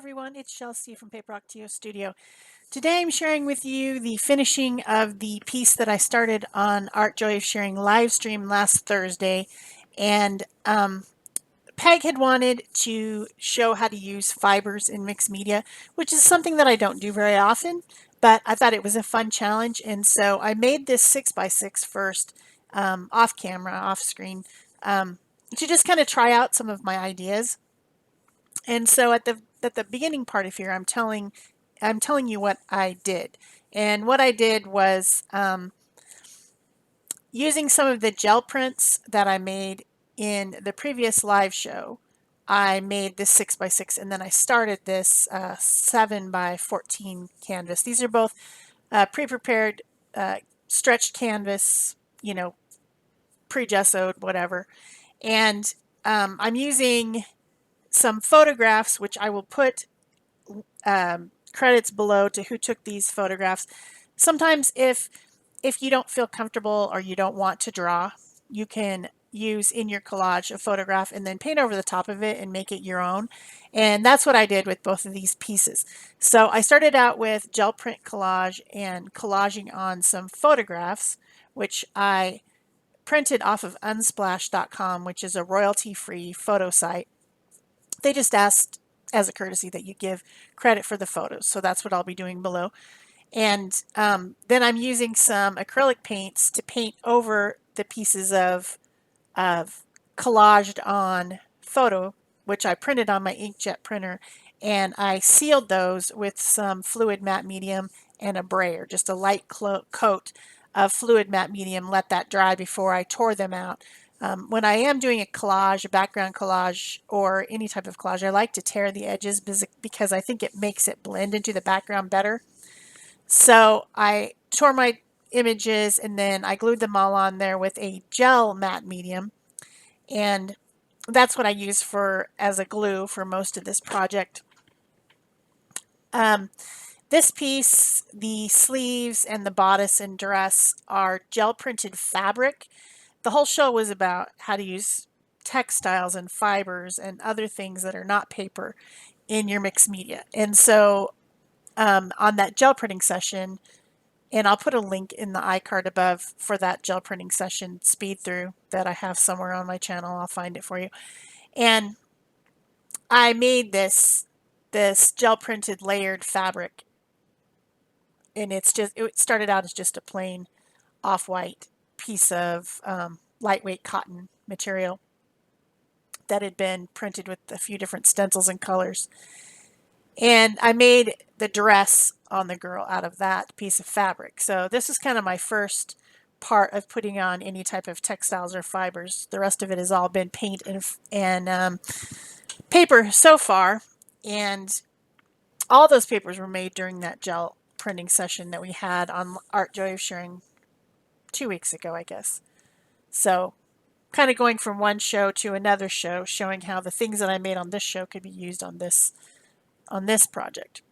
everyone, it's Shel C from PaperOcotilloStudio. Today I'm sharing with you the finishing of the piece that I started on Art Joy of Sharing live stream last Thursday. And Peg had wanted to show how to use fibers in mixed media, which is something that I don't do very often, but I thought it was a fun challenge. And so I made this 6x6 first, off camera, off screen, to just kind of try out some of my ideas. And so at the beginning part of here, I'm telling you what I did. And what I did was using some of the gel prints that I made in the previous live show. I made this 6x6 and then I started this 7x14 canvas. These are both pre-prepared stretched canvas, pre-gessoed, whatever. And I'm using some photographs, which I will put credits below to who took these photographs. Sometimes if you don't feel comfortable or you don't want to draw, you can use in your collage a photograph and then paint over the top of it and make it your own. And that's what I did with both of these pieces. So I started out with gel print collage and collaging on some photographs, which I printed off of Unsplash.com, which is a royalty-free photo site. They just asked as a courtesy that you give credit for the photos. So that's what I'll be doing below. And then I'm using some acrylic paints to paint over the pieces of collaged on photo, which I printed on my inkjet printer. And I sealed those with some fluid matte medium and a brayer, just a light coat of fluid matte medium, let that dry before I tore them out. When I am doing a collage, a background collage, or any type of collage, I like to tear the edges because I think it makes it blend into the background better. So I tore my images and then I glued them all on there with a gel matte medium. And that's what I use as a glue for most of this project. This piece, the sleeves and the bodice and dress are gel printed fabric. The whole show was about how to use textiles and fibers and other things that are not paper in your mixed media. And so on that gel printing session, and I'll put a link in the iCard above for that gel printing session speed through that I have somewhere on my channel. I'll find it for you. And I made this gel printed layered fabric, and it started out as just a plain off-white piece of lightweight cotton material that had been printed with a few different stencils and colors. And I made the dress on the girl out of that piece of fabric. So this is kind of my first part of putting on any type of textiles or fibers. The rest of it has all been paint and paper so far. And all those papers were made during that gel printing session that we had on Art Joy of Sharing 2 weeks ago, I guess. So kind of going from one show to another show, showing how the things that I made on this show could be used on this project.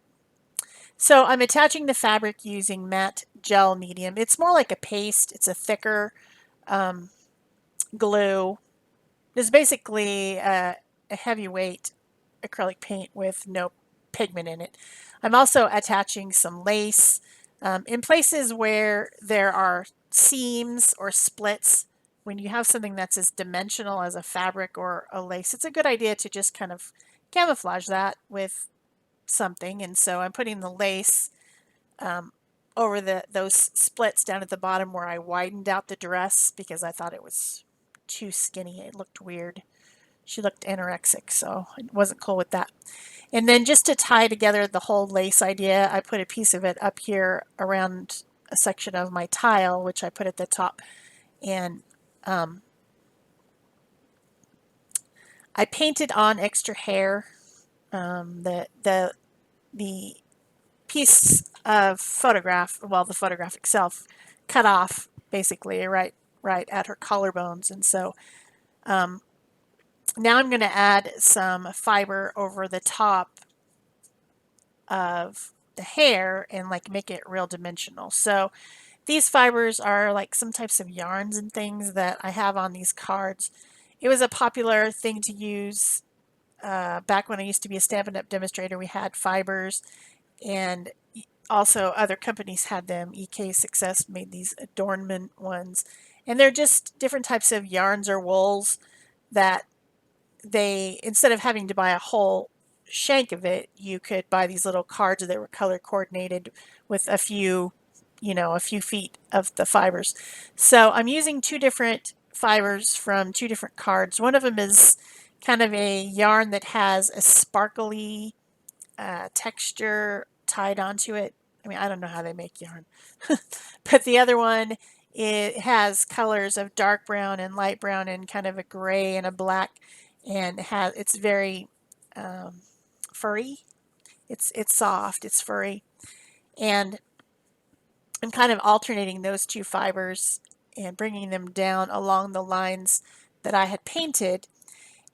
So I'm attaching the fabric using matte gel medium. It's more like a paste. It's a thicker glue. It's basically a heavyweight acrylic paint with no pigment in it. I'm also attaching some lace. In places where there are seams or splits, when you have something that's as dimensional as a fabric or a lace, it's a good idea to just kind of camouflage that with something. And so I'm putting the lace over those splits down at the bottom where I widened out the dress because I thought it was too skinny. It looked weird. She looked anorexic, so I wasn't cool with that. And then just to tie together the whole lace idea, I put a piece of it up here around a section of my tile, which I put at the top. And I painted on extra hair. The piece of photograph, well, the photograph itself, cut off basically right at her collarbones. And so now I'm going to add some fiber over the top of the hair and like make it real dimensional. So these fibers are like some types of yarns and things that I have on these cards. It was a popular thing to use back when I used to be a Stampin' Up! Demonstrator, we had fibers, and also other companies had them. EK Success made these adornment ones. And they're just different types of yarns or wools that they, instead of having to buy a whole shank of it, you could buy these little cards that were color coordinated with a few, a few feet of the fibers. So I'm using two different fibers from two different cards. One of them is kind of a yarn that has a sparkly texture tied onto it. I mean, I don't know how they make yarn. But the other one, it has colors of dark brown and light brown and kind of a gray and a black, and it's very furry. It's soft, it's furry, and I'm kind of alternating those two fibers and bringing them down along the lines that I had painted.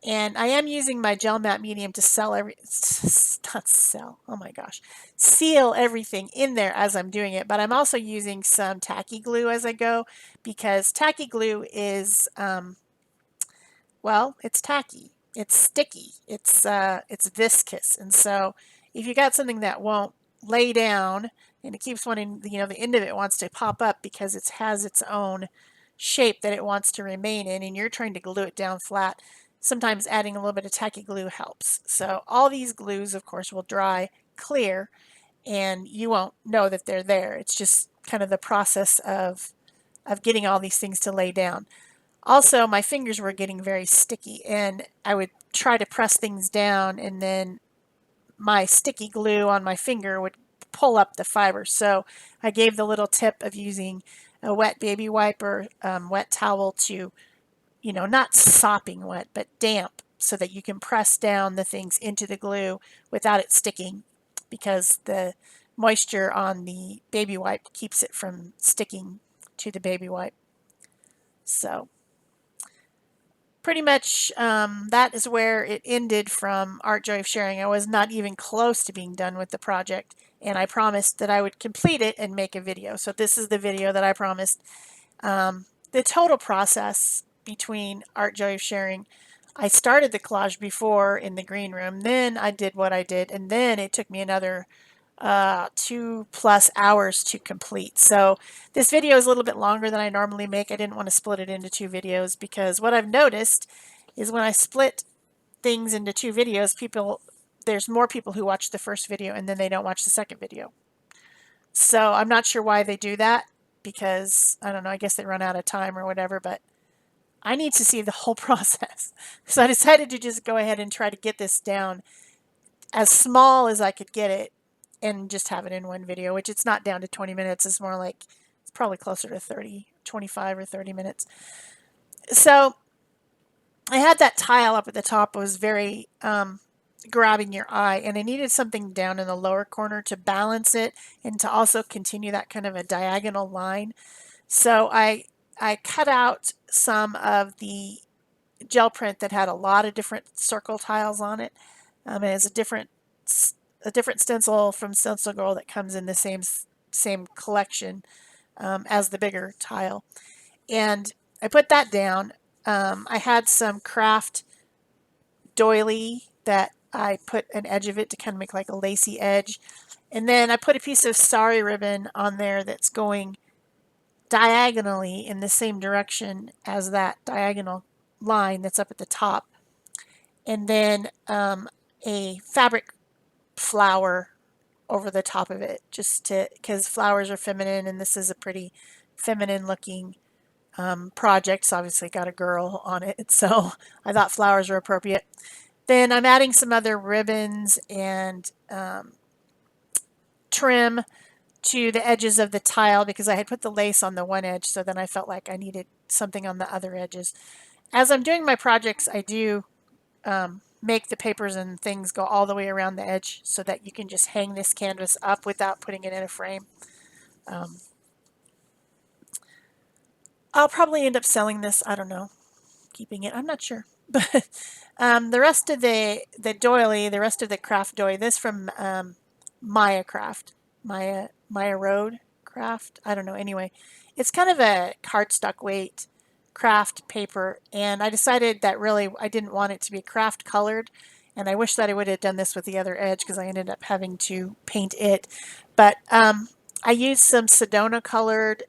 And I am using my gel matte medium to not sell, oh my gosh, seal everything in there as I'm doing it. But I'm also using some tacky glue as I go, because tacky glue is, well, it's tacky, it's sticky, it's viscous. And so if you got something that won't lay down and it keeps wanting, the end of it wants to pop up because it has its own shape that it wants to remain in, and you're trying to glue it down flat, sometimes adding a little bit of tacky glue helps. So all these glues, of course, will dry clear and you won't know that they're there. It's just kind of the process of getting all these things to lay down. Also, my fingers were getting very sticky, and I would try to press things down, and then my sticky glue on my finger would pull up the fiber. So I gave the little tip of using a wet baby wipe or wet towel to, not sopping wet, but damp, so that you can press down the things into the glue without it sticking, because the moisture on the baby wipe keeps it from sticking to the baby wipe. So pretty much that is where it ended from Art Joy of Sharing. I was not even close to being done with the project, and I promised that I would complete it and make a video. So this is the video that I promised. The total process between Art Joy of Sharing, I started the collage before in the green room, then I did what I did, and then it took me another 2+ hours to complete. So this video is a little bit longer than I normally make. I didn't want to split it into two videos, because what I've noticed is when I split things into two videos, there's more people who watch the first video and then they don't watch the second video. So I'm not sure why they do that, because I don't know, I guess they run out of time or whatever, but I need to see the whole process. So I decided to just go ahead and try to get this down as small as I could get it and just have it in one video, which it's not down to 20 minutes. It's more like, it's probably closer to 30, 25 or 30 minutes. So I had that tile up at the top. It was very grabbing your eye, and I needed something down in the lower corner to balance it and to also continue that kind of a diagonal line. So I cut out some of the gel print that had a lot of different circle tiles on it. It has a different stencil from Stencil Girl that comes in the same collection as the bigger tile, and I put that down. I had some craft doily that I put an edge of it to kind of make like a lacy edge, and then I put a piece of sari ribbon on there that's going diagonally in the same direction as that diagonal line that's up at the top, and then a fabric flower over the top of it, just to, because flowers are feminine and this is a pretty feminine looking project. It's obviously got a girl on it, so I thought flowers were appropriate. Then I'm adding some other ribbons and trim to the edges of the tile, because I had put the lace on the one edge, so then I felt like I needed something on the other edges. As I'm doing my projects, I do make the papers and things go all the way around the edge so that you can just hang this canvas up without putting it in a frame. I'll probably end up selling this. I don't know. Keeping it. I'm not sure. But the rest of the doily, the rest of the craft doily, this from Maya Craft. Maya Road Craft. I don't know. Anyway, it's kind of a cardstock weight craft paper, and I decided that really I didn't want it to be craft colored, And I wish that I would have done this with the other edge because I ended up having to paint it. But I used some Sedona colored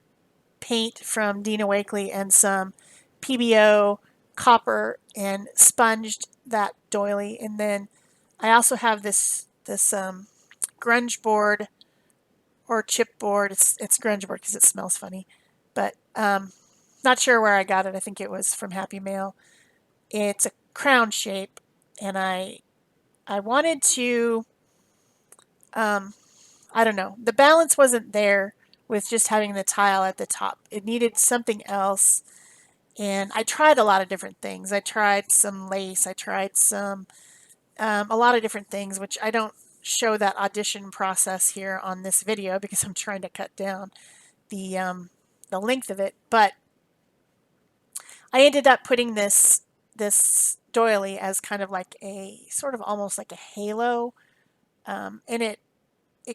paint from Dina Wakley and some PBO copper and sponged that doily. And then I also have this grunge board or chipboard. It's grunge board because it smells funny, but not sure where I got it. I think it was from Happy Mail. It's a crown shape, and I wanted to I don't know. The balance wasn't there with just having the tile at the top. It needed something else. And I tried a lot of different things. I tried some lace. I tried some a lot of different things, which I don't show that audition process here on this video because I'm trying to cut down the length of it. But I ended up putting this doily as kind of like a sort of almost like a halo, and it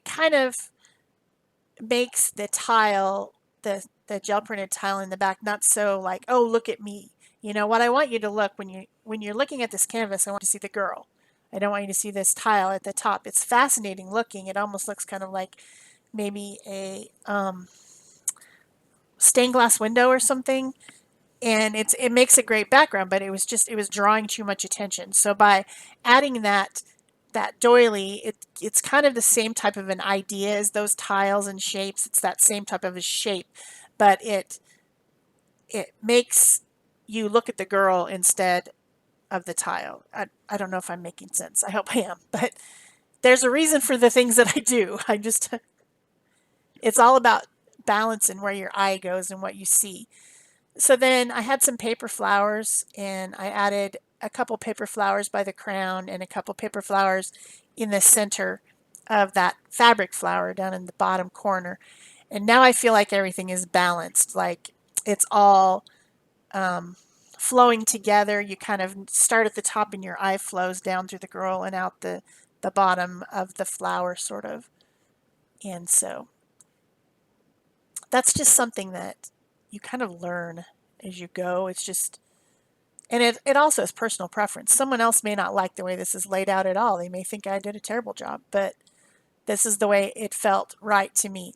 kind of makes the tile, the gel printed tile in the back, not so like, oh, look at me. You know what I want you to look when you're looking at this canvas, I want you to see the girl. I don't want you to see this tile at the top. It's fascinating looking. It almost looks kind of like maybe a stained glass window or something, and it makes a great background, but it was drawing too much attention. So by adding that doily, it's kind of the same type of an idea as those tiles and shapes. It's that same type of a shape, but it makes you look at the girl instead of the tile. I don't know if I'm making sense. I hope I am, but there's a reason for the things that I do. It's all about balance and where your eye goes and what you see. So then I had some paper flowers, and I added a couple paper flowers by the crown and a couple paper flowers in the center of that fabric flower down in the bottom corner. And now I feel like everything is balanced, like it's all flowing together. You kind of start at the top and your eye flows down through the girl and out the bottom of the flower, sort of. And so that's just something that you kind of learn as you go. It's just, and it also is personal preference. Someone else may not like the way this is laid out at all. They may think I did a terrible job, but this is the way it felt right to me.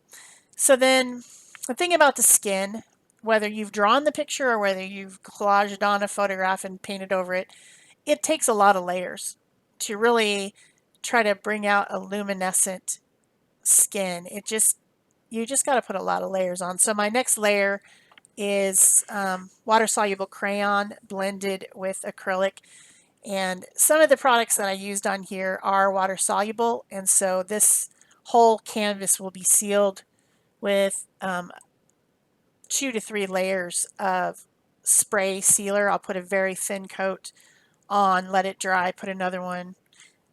So then the thing about the skin, whether you've drawn the picture or whether you've collaged on a photograph and painted over it, it takes a lot of layers to really try to bring out a luminescent skin. You just got to put a lot of layers on. So my next layer is water-soluble crayon blended with acrylic. And some of the products that I used on here are water-soluble, and so this whole canvas will be sealed with 2 to 3 layers of spray sealer. I'll put a very thin coat on, let it dry, put another one.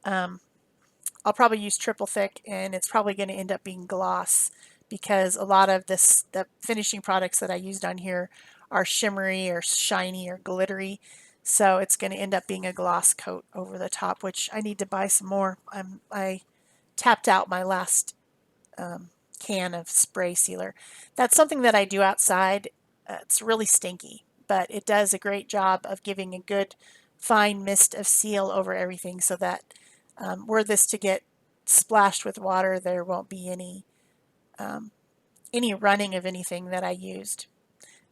I'll probably use triple thick, and it's probably going to end up being gloss because a lot of the finishing products that I used on here are shimmery or shiny or glittery. So it's going to end up being a gloss coat over the top, which I need to buy some more. I tapped out my last can of spray sealer. That's something that I do outside. It's really stinky, but it does a great job of giving a good fine mist of seal over everything so that were this to get splashed with water, there won't be any running of anything that I used.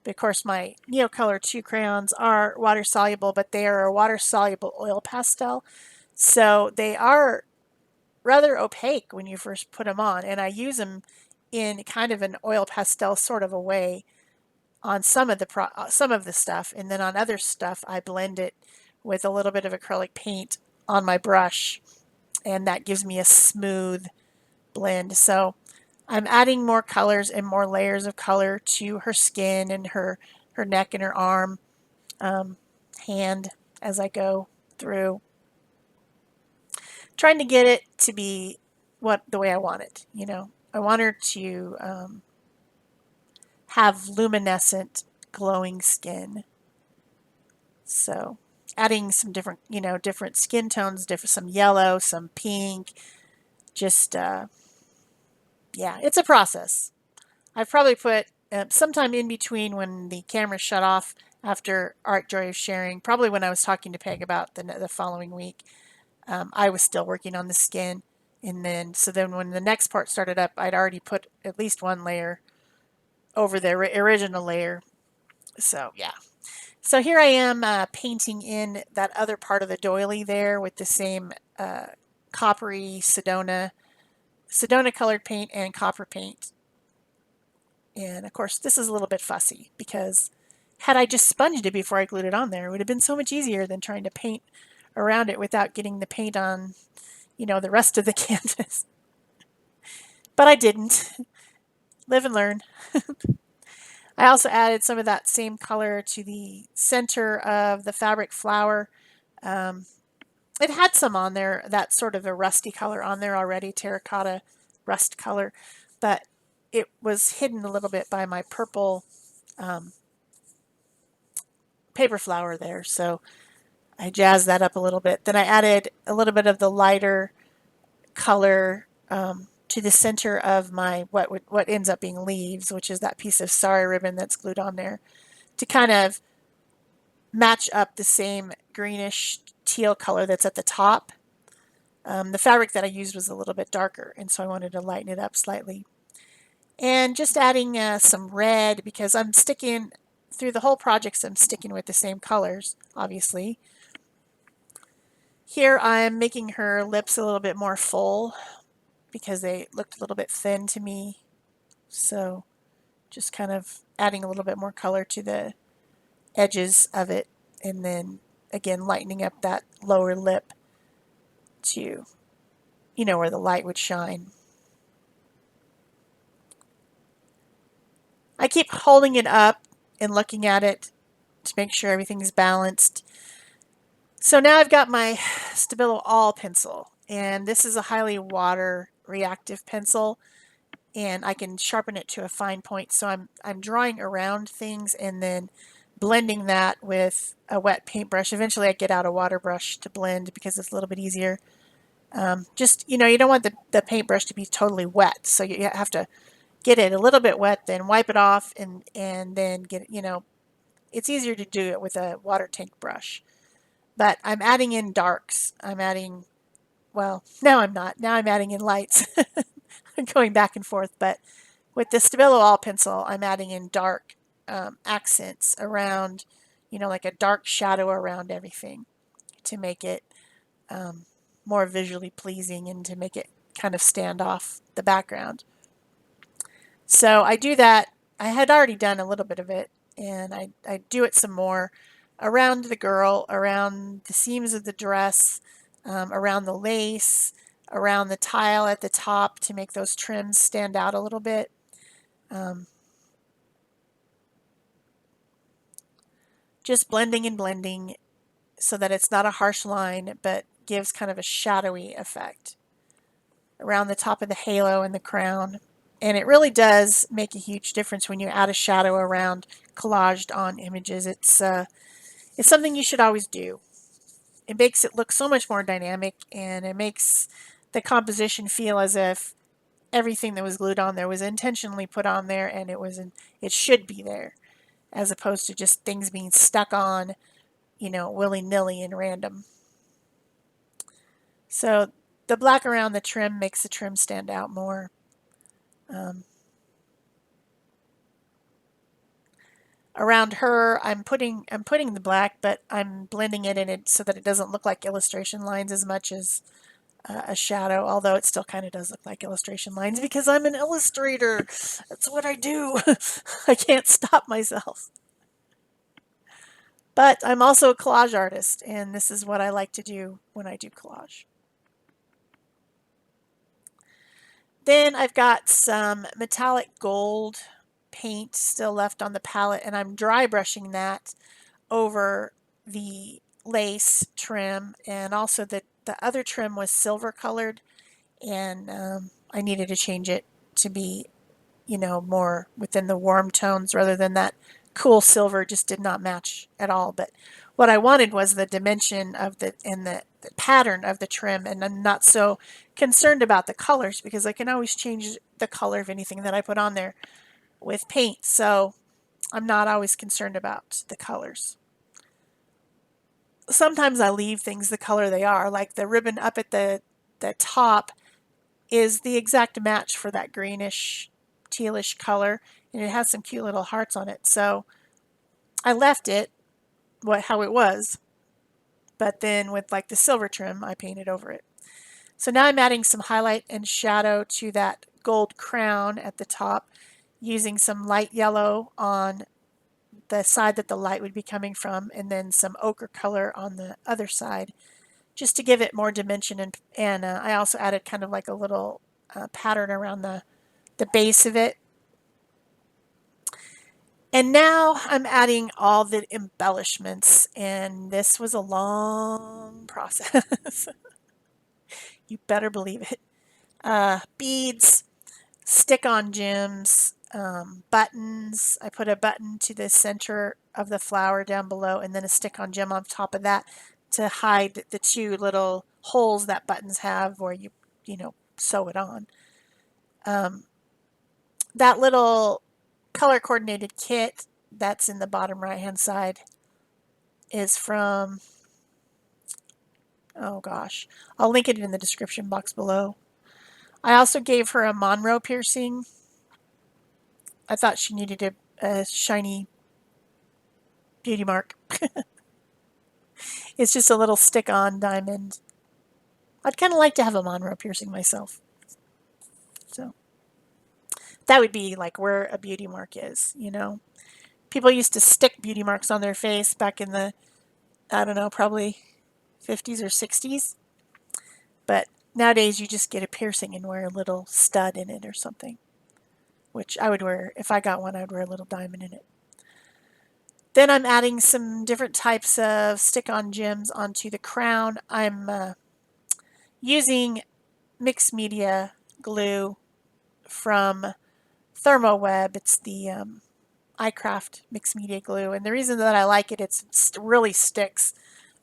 But of course, my Neocolor 2 crayons are water soluble, but they are a water soluble oil pastel, so they are rather opaque when you first put them on, and I use them in kind of an oil pastel sort of a way on some of the stuff, and then on other stuff I blend it with a little bit of acrylic paint on my brush, and that gives me a smooth blend. So I'm adding more colors and more layers of color to her skin and her neck and her arm, hand as I go through, trying to get it to be the way I want it. I want her to have luminescent, glowing skin. So adding some different skin tones, some yellow, some pink, just yeah, it's a process. I've probably put sometime in between when the camera shut off after Art Joy of Sharing, probably when I was talking to Peg about the following week, I was still working on the skin. And then, so then when the next part started up, I'd already put at least one layer over the original layer. So yeah. So here I am painting in that other part of the doily there with the same coppery Sedona colored paint and copper paint. And of course, this is a little bit fussy because had I just sponged it before I glued it on there, it would have been so much easier than trying to paint around it without getting the paint on, the rest of the canvas. But I didn't. Live and learn. I also added some of that same color to the center of the fabric flower. Um, it had some on there, that sort of a rusty color on there already, terracotta rust color, but it was hidden a little bit by my purple paper flower there. So I jazzed that up a little bit. Then I added a little bit of the lighter color to the center of my what ends up being leaves, which is that piece of sari ribbon that's glued on there, to kind of match up the same greenish teal color that's at the top. The fabric that I used was a little bit darker, and so I wanted to lighten it up slightly. And just adding some red, because I'm sticking through the whole project, I'm sticking with the same colors, obviously. Here I'm making her lips a little bit more full because they looked a little bit thin to me. So just kind of adding a little bit more color to the edges of it, and then again lightening up that lower lip to, where the light would shine. I keep holding it up and looking at it to make sure everything's balanced. So now I've got my Stabilo All pencil, and this is a highly water reactive pencil, and I can sharpen it to a fine point. So I'm drawing around things and then blending that with a wet paintbrush. Eventually I get out a water brush to blend because it's a little bit easier. Just, you don't want the paintbrush to be totally wet, so you have to get it a little bit wet, then wipe it off, and then get, it's easier to do it with a water tank brush. But I'm adding in darks. Well, now I'm not. Now I'm adding in lights. I'm going back and forth, but with the Stabilo All pencil, I'm adding in dark accents around, like a dark shadow around everything to make it more visually pleasing and to make it kind of stand off the background. So I do that. I had already done a little bit of it, and I do it some more around the girl, around the seams of the dress, around the lace, around the tile at the top to make those trims stand out a little bit. Just blending and blending so that it's not a harsh line, but gives kind of a shadowy effect around the top of the halo and the crown. And it really does make a huge difference when you add a shadow around collaged on images. It's something you should always do. It makes it look so much more dynamic, and it makes the composition feel as if everything that was glued on there was intentionally put on there, and it should be there, as opposed to just things being stuck on, willy-nilly and random. So the black around the trim makes the trim stand out more. Around her, I'm putting the black, but I'm blending it in it so that it doesn't look like illustration lines as much as a shadow, although it still kind of does look like illustration lines because I'm an illustrator. That's what I do. I can't stop myself. But I'm also a collage artist, and this is what I like to do when I do collage. Then I've got some metallic gold paint still left on the palette, and I'm dry brushing that over the lace trim, and also the other trim was silver colored, and I needed to change it to be, more within the warm tones rather than that cool silver. Just did not match at all. But what I wanted was the dimension of the pattern of the trim, and I'm not so concerned about the colors because I can always change the color of anything that I put on there with paint. So I'm not always concerned about the colors. sometimes I leave things the color they are, like the ribbon up at the top is the exact match for that greenish tealish color, and it has some cute little hearts on it. So I left it how it was, but then with like the silver trim, I painted over it. So now I'm adding some highlight and shadow to that gold crown at the top, using some light yellow on the side that the light would be coming from, and then some ochre color on the other side, just to give it more dimension. And I also added kind of like a little pattern around the base of it. And now I'm adding all the embellishments, and this was a long process. You better believe it. Beads, stick-on gems, buttons. I put a button to the center of the flower down below, and then a stick-on gem on top of that to hide the two little holes that buttons have where you know, sew it on. That little color coordinated kit that's in the bottom right hand side is from, oh gosh, I'll link it in the description box below. I also gave her a Monroe piercing. I thought she needed a shiny beauty mark. It's just a little stick-on diamond. I'd kind of like to have a Monroe piercing myself. So that would be like where a beauty mark is, you know. People used to stick beauty marks on their face back in the, I don't know, probably 50s or 60s. But nowadays you just get a piercing and wear a little stud in it or something, which I would wear. If I got one, I would wear a little diamond in it. Then I'm adding some different types of stick-on gems onto the crown. I'm using mixed media glue from ThermoWeb. It's the iCraft mixed media glue, and the reason that I like it, it really sticks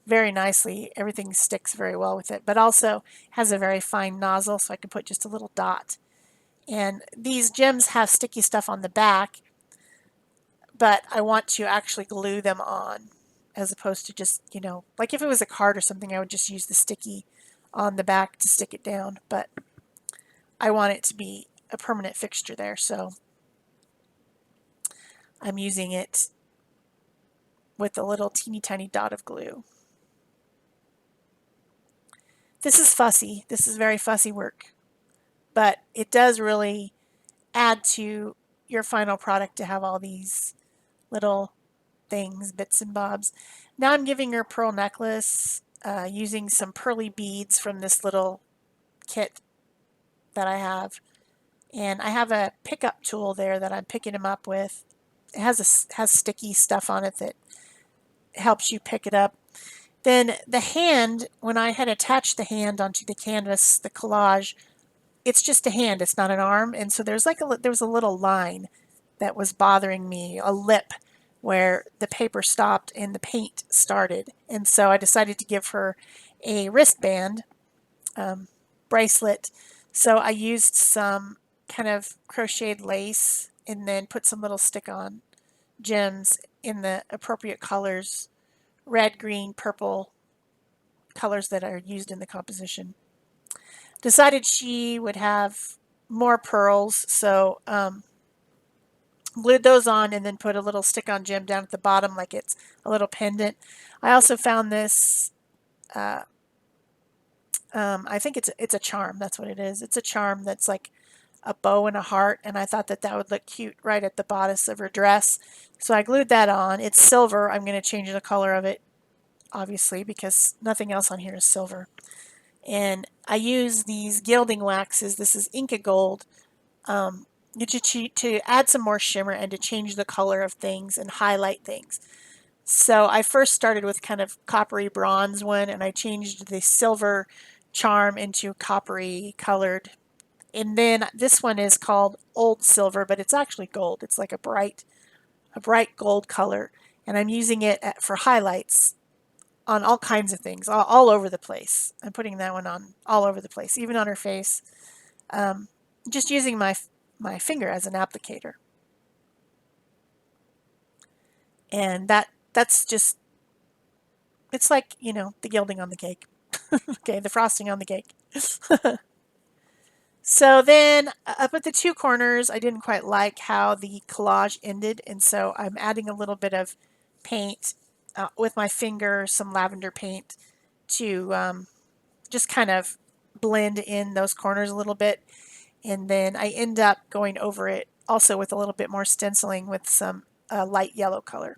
very nicely. Everything sticks very well with it, but also has a very fine nozzle, so I can put just a little dot. And these gems have sticky stuff on the back, but I want to actually glue them on as opposed to just, you know, like if it was a card or something, I would just use the sticky on the back to stick it down, but I want it to be a permanent fixture there, so I'm using it with a little teeny tiny dot of glue. This is fussy. This is very fussy work, but it does really add to your final product to have all these little things, bits and bobs. Now I'm giving her a pearl necklace using some pearly beads from this little kit that I have. And I have a pickup tool there that I'm picking them up with. It has sticky stuff on it that helps you pick it up. Then the hand, when I had attached the hand onto the canvas, the collage, it's just a hand, it's not an arm. And so there was a little line that was bothering me, a lip where the paper stopped and the paint started. And so I decided to give her a wristband bracelet. So I used some kind of crocheted lace and then put some little stick-on gems in the appropriate colors, red, green, purple, colors that are used in the composition. Decided she would have more pearls, so glued those on and then put a little stick-on gem down at the bottom like it's a little pendant. I also found this, I think it's a charm, that's what it is. It's a charm that's like a bow and a heart, and I thought that that would look cute right at the bodice of her dress. So I glued that on. It's silver. I'm going to change the color of it, obviously, because nothing else on here is silver. And I use these gilding waxes. This is Inca Gold, to add some more shimmer and to change the color of things and highlight things. So I first started with kind of coppery bronze one, and I changed the silver charm into coppery colored. And then this one is called Old Silver, but it's actually gold. It's like a bright gold color, and I'm using it for highlights on all kinds of things, all over the place. I'm putting that one on all over the place, even on her face. Just using my finger as an applicator. And that's just It's like, you know, the gilding on the cake. Okay, the frosting on the cake. So then up at the two corners, I didn't quite like how the collage ended, and so I'm adding a little bit of paint with my finger, some lavender paint to just kind of blend in those corners a little bit. And then I end up going over it also with a little bit more stenciling with some light yellow color.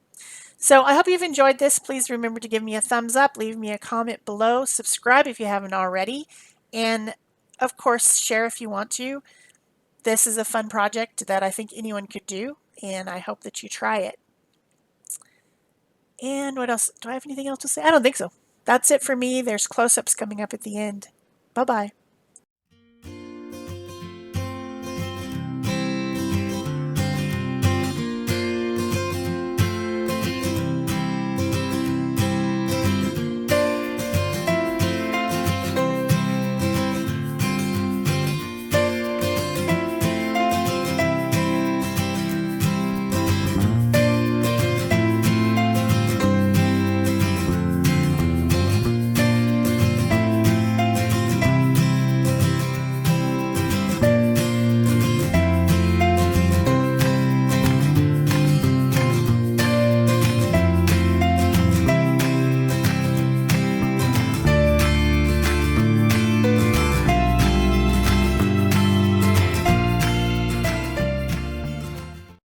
So I hope you've enjoyed this. Please remember to give me a thumbs up, leave me a comment below, subscribe if you haven't already, and of course share if you want to. This is a fun project that I think anyone could do, and I hope that you try it. And what else? Do I have anything else to say? I don't think so. That's it for me. There's close-ups coming up at the end. Bye-bye.